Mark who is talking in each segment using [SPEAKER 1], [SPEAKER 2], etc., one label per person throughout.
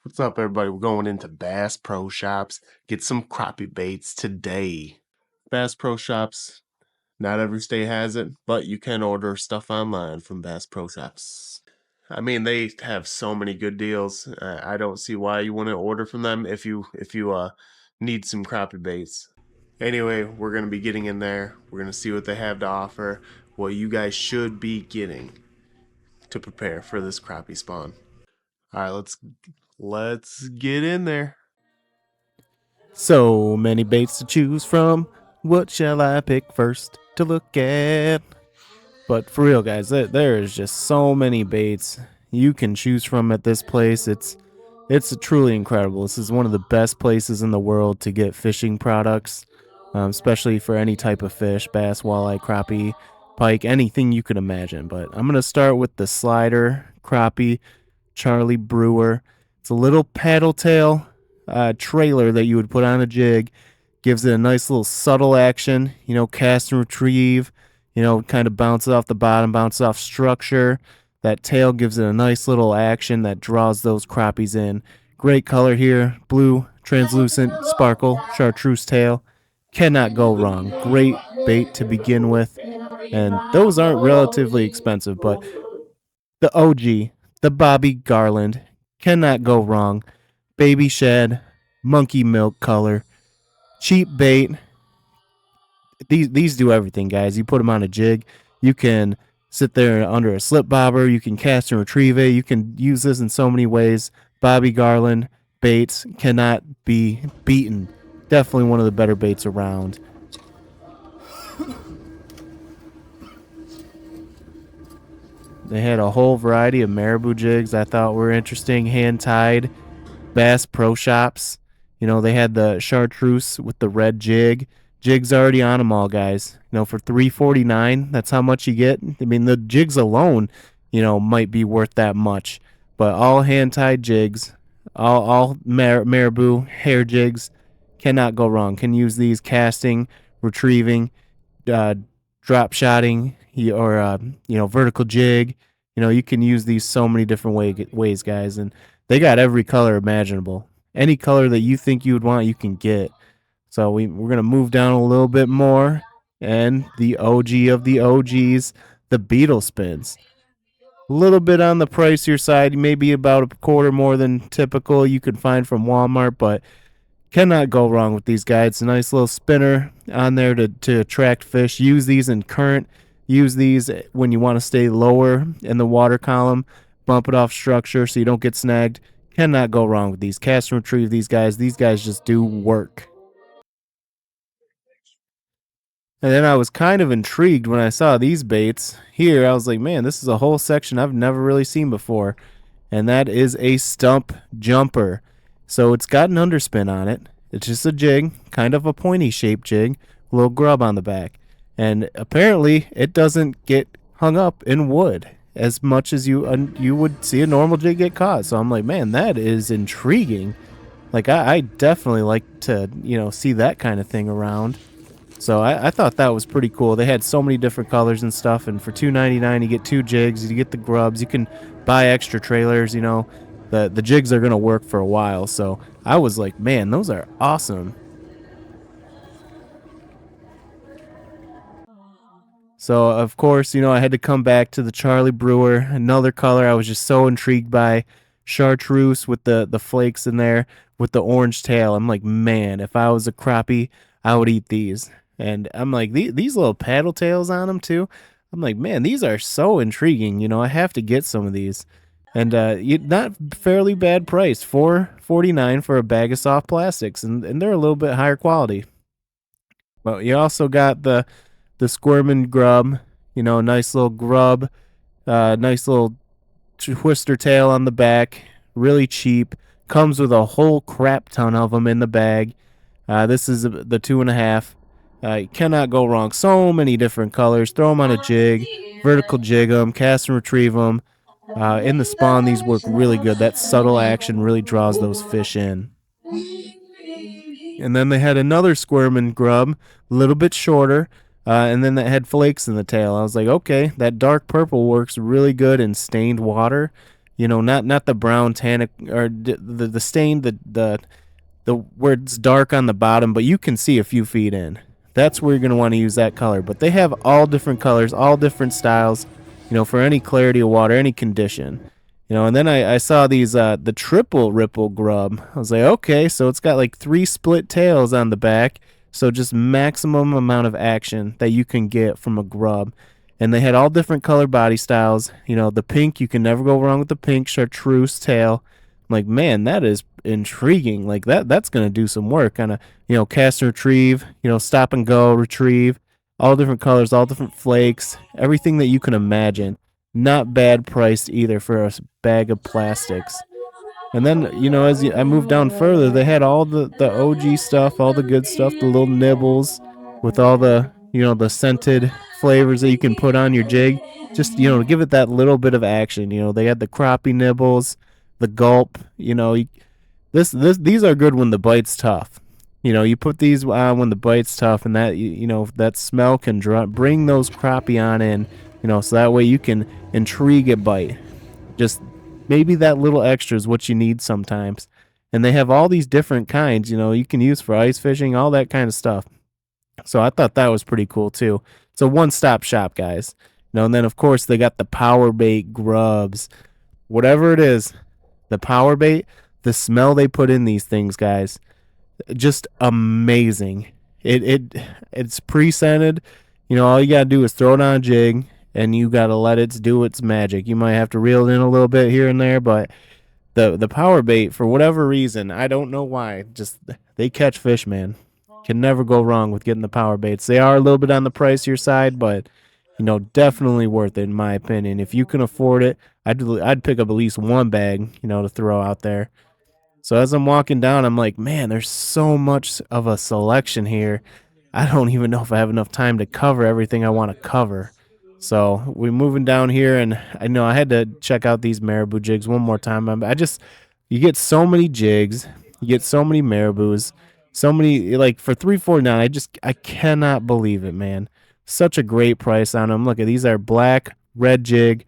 [SPEAKER 1] What's up, everybody? We're going into Bass Pro Shops. Get some crappie baits today. Bass Pro Shops, not every state has it, but you can order stuff online from Bass Pro Shops. I mean, they have so many good deals. I don't see why you wouldn't order from them if you need some crappie baits. Anyway, we're gonna be getting in there. We're gonna see what they have to offer, what you guys should be getting to prepare for this crappie spawn. All right, let's get in there.
[SPEAKER 2] So many baits to choose from. What shall I pick first to look at? But for real, guys, there is just so many baits you can choose from at this place. It's truly incredible. This is one of the best places in the world to get fishing products, especially for any type of fish: bass, walleye, crappie, pike, anything you could imagine. But I'm gonna start with the slider crappie Charlie Brewer. It's a little paddle tail trailer that you would put on a jig. Gives it a nice little subtle action, cast and retrieve, kind of bounces off the bottom, bounces off structure. That tail gives it a nice little action that draws those crappies in. Great color here, blue, translucent, sparkle, chartreuse tail. Cannot go wrong. Great bait to begin with. And those aren't relatively expensive, but the OG, the Bobby Garland, cannot go wrong. Baby shed, monkey milk color, cheap bait. These do everything, guys. You put them on a jig. You can sit there under a slip bobber. You can cast and retrieve it. You can use this in so many ways. Bobby Garland baits cannot be beaten. Definitely one of the better baits around. They had a whole variety of marabou jigs I thought were interesting. Hand-tied. Bass Pro Shops. They had the chartreuse with the red jig. Jigs already on them all, guys. For $3.49, that's how much you get. I mean, the jigs alone, might be worth that much. But all hand-tied jigs, all marabou hair jigs, cannot go wrong. Can use these casting, retrieving, drop shotting, or vertical jig. You can use these so many different ways, guys, and they got every color imaginable. Any color that you think you would want, you can get. So we're going to move down a little bit more. And the OG of the OGs, the Beetle Spins. A little bit on the pricier side, maybe about a quarter more than typical you could find from Walmart, but cannot go wrong with these guys. It's a nice little spinner on there to attract fish. Use these in current. Use these when you want to stay lower in the water column. Bump it off structure so you don't get snagged. Cannot go wrong with these. Cast and retrieve these guys. These guys just do work. And then I was kind of intrigued when I saw these baits here. I was like, man, this is a whole section I've never really seen before. And that is a stump jumper. So it's got an underspin on it. It's just a jig, kind of a pointy shaped jig, a little grub on the back. And apparently it doesn't get hung up in wood as much as you would see a normal jig get caught. So I'm like, man, that is intriguing. Like, I definitely like to, see that kind of thing around. So I thought that was pretty cool. They had so many different colors and stuff. And for $2.99, you get 2 jigs. You get the grubs. You can buy extra trailers. The jigs are going to work for a while. So I was like, man, those are awesome. So, of course, I had to come back to the Charlie Brewer, another color I was just so intrigued by. Chartreuse with the flakes in there with the orange tail. I'm like, man, if I was a crappie, I would eat these. And I'm like, these little paddle tails on them, too. I'm like, man, these are so intriguing. I have to get some of these. And not fairly bad price, $4.49 for a bag of soft plastics. And they're a little bit higher quality. But you also got the squirming grub, nice little grub, nice little twister tail on the back, really cheap, comes with a whole crap ton of them in the bag. This is the 2.5. Cannot go wrong. So many different colors. Throw them on a jig, vertical jig them, cast and retrieve them. In the spawn, these work really good. That subtle action really draws those fish in. And then they had another squirming grub, a little bit shorter. And then that had flakes in the tail. I was like, okay, that dark purple works really good in stained water. Not the brown tannic or the stain, the where it's dark on the bottom, but you can see a few feet in. That's where you're going to want to use that color. But they have all different colors, all different styles, for any clarity of water, any condition. And then I saw these the triple ripple grub. I was like, okay, so it's got like 3 split tails on the back, so just maximum amount of action that you can get from a grub. And they had all different color body styles. The pink, you can never go wrong with the pink chartreuse tail. I'm like, man, that is intriguing. Like that's gonna do some work. Kind of, cast and retrieve, stop and go, retrieve, all different colors, all different flakes, everything that you can imagine. Not bad priced either for a bag of plastics. And then, as I moved down further, they had all the OG stuff, all the good stuff, the little nibbles with all the, the scented flavors that you can put on your jig. Just, to give it that little bit of action. They had the crappie nibbles, the gulp. These are good when the bite's tough. You put these on when the bite's tough, and that, that smell can bring those crappie on in, so that way you can intrigue a bite. Just maybe that little extra is what you need sometimes. And they have all these different kinds, you can use for ice fishing, all that kind of stuff. So I thought that was pretty cool too. It's a one-stop shop, guys. And then of course they got the power bait grubs. Whatever it is, the power bait, the smell they put in these things, guys, just amazing. It's pre-scented. All you gotta do is throw it on a jig, and you gotta let it do its magic. You might have to reel it in a little bit here and there, but the power bait, for whatever reason, I don't know why, just they catch fish, man. Can never go wrong with getting the power baits. They are a little bit on the pricier side, but definitely worth it in my opinion. If you can afford it, I'd pick up at least one bag, to throw out there. So as I'm walking down, I'm like, man, there's so much of a selection here. I don't even know if I have enough time to cover everything I want to cover. So we're moving down here, and I know I had to check out these marabou jigs one more time. You get so many jigs, you get so many marabous, so many, like for $3.49. I cannot believe it, man. Such a great price on them. Look at these are black, red jig,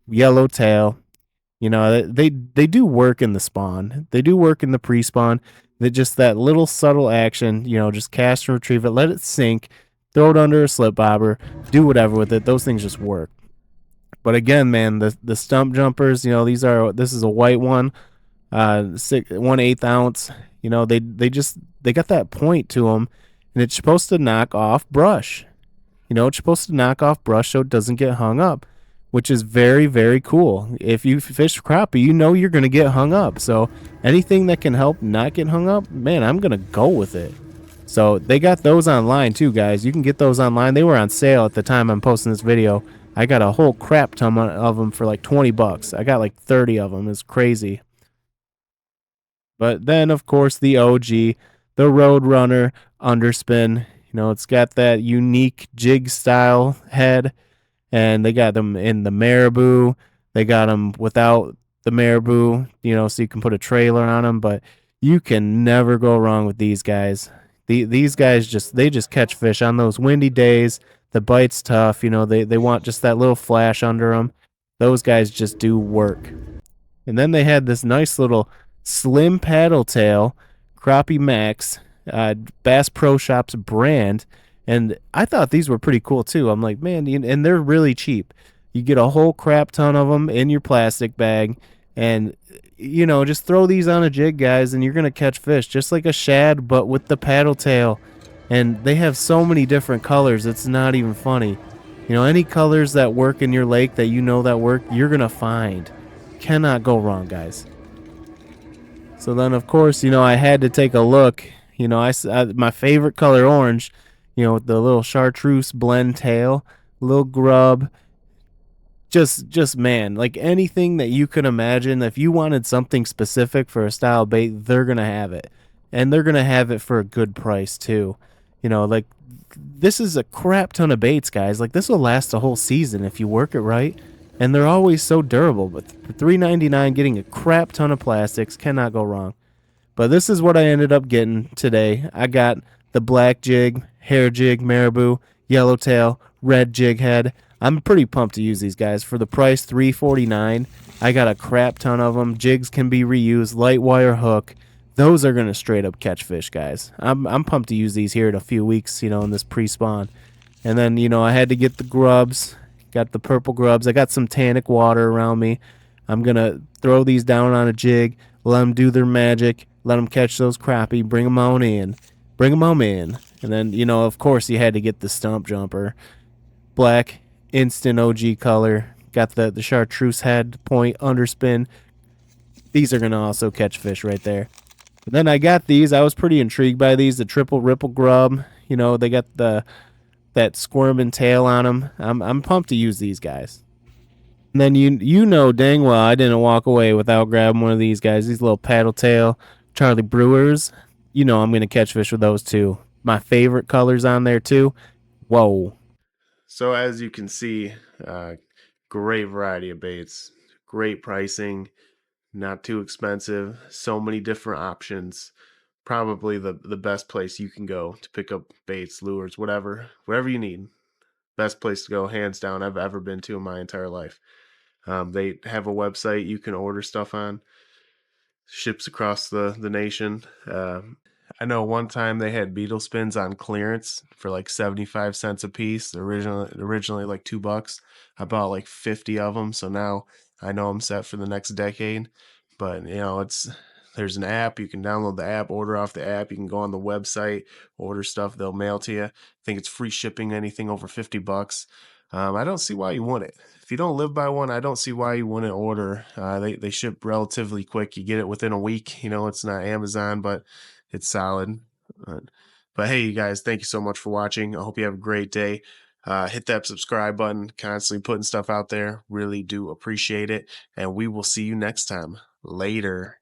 [SPEAKER 2] yellow tail. They do work in the spawn. They do work in the pre-spawn. They just that little subtle action, just cast and retrieve it, let it sink, throw it under a slip bobber, do whatever with it. Those things just work. But again, man, the stump jumpers, this is a white one, 1/8 ounce. They got that point to them, and it's supposed to knock off brush. It's supposed to knock off brush so it doesn't get hung up, which is very, very cool. If you fish crappie, you're going to get hung up. So anything that can help not get hung up, man, I'm going to go with it. So they got those online too, guys. You can get those online. They were on sale at the time I'm posting this video. I got a whole crap ton of them for like $20. I got like 30 of them. It's crazy. But then, of course, the OG, the Roadrunner Underspin. It's got that unique jig style head. And they got them in the marabou. They got them without the marabou, so you can put a trailer on them. But you can never go wrong with these guys. These guys just catch fish on those windy days. The bite's tough. They want just that little flash under them. Those guys just do work. And then they had this nice little slim paddle tail, Crappie Max, Bass Pro Shops brand. And I thought these were pretty cool too. I'm like, man, and they're really cheap. You get a whole crap ton of them in your plastic bag, and just throw these on a jig, guys, and you're gonna catch fish just like a shad, but with the paddle tail. And they have so many different colors, it's not even funny. Any colors that work in your lake that that work, you're gonna find. Cannot go wrong, guys. So then, of course, I had to take a look. My favorite color, orange. With the little chartreuse blend tail, little grub. Just man, like anything that you could imagine. If you wanted something specific for a style bait, they're gonna have it, and they're gonna have it for a good price too. Like this is a crap ton of baits, guys. Like this will last a whole season if you work it right, and they're always so durable. But for $3.99, getting a crap ton of plastics, cannot go wrong. But this is what I ended up getting today. I got the black jig, hair jig, marabou, yellowtail, red jig head. I'm pretty pumped to use these guys for the price, $3.49. I got a crap ton of them. Jigs can be reused, light wire hook. Those are gonna straight up catch fish, guys. I'm pumped to use these here in a few weeks, in this pre-spawn. And then, I had to get the grubs. Got the purple grubs. I got some tannic water around me. I'm gonna throw these down on a jig, let them do their magic, let them catch those crappie, bring them on in. Bring them on in. And then, of course, you had to get the stump jumper. Black, instant OG color. Got the chartreuse head point underspin. These are going to also catch fish right there. But then I got these. I was pretty intrigued by these. The triple ripple grub. They got that squirming tail on them. I'm pumped to use these guys. And then you know dang well I didn't walk away without grabbing one of these guys. These little paddle tail Charlie Brewers. I'm going to catch fish with those too. My favorite colors on there too. Whoa.
[SPEAKER 1] So as you can see, great variety of baits, great pricing, not too expensive, so many different options. Probably the best place you can go to pick up baits, lures, whatever you need. Best place to go, hands down, I've ever been to in my entire life. They have a website you can order stuff on, ships across the nation. I know one time they had beetle spins on clearance for like 75 cents a piece. Originally like $2. I bought like 50 of them, so now I know I'm set for the next decade. But there's an app, you can download the app, order off the app, you can go on the website, order stuff, they'll mail to you. I think it's free shipping, anything over $50. I don't see why you wouldn't. If you don't live by one, I don't see why you wouldn't order. They ship relatively quick. You get it within a week. It's not Amazon, but it's solid. But hey, you guys, thank you so much for watching. I hope you have a great day. Hit that subscribe button. Constantly putting stuff out there. Really do appreciate it. And we will see you next time. Later.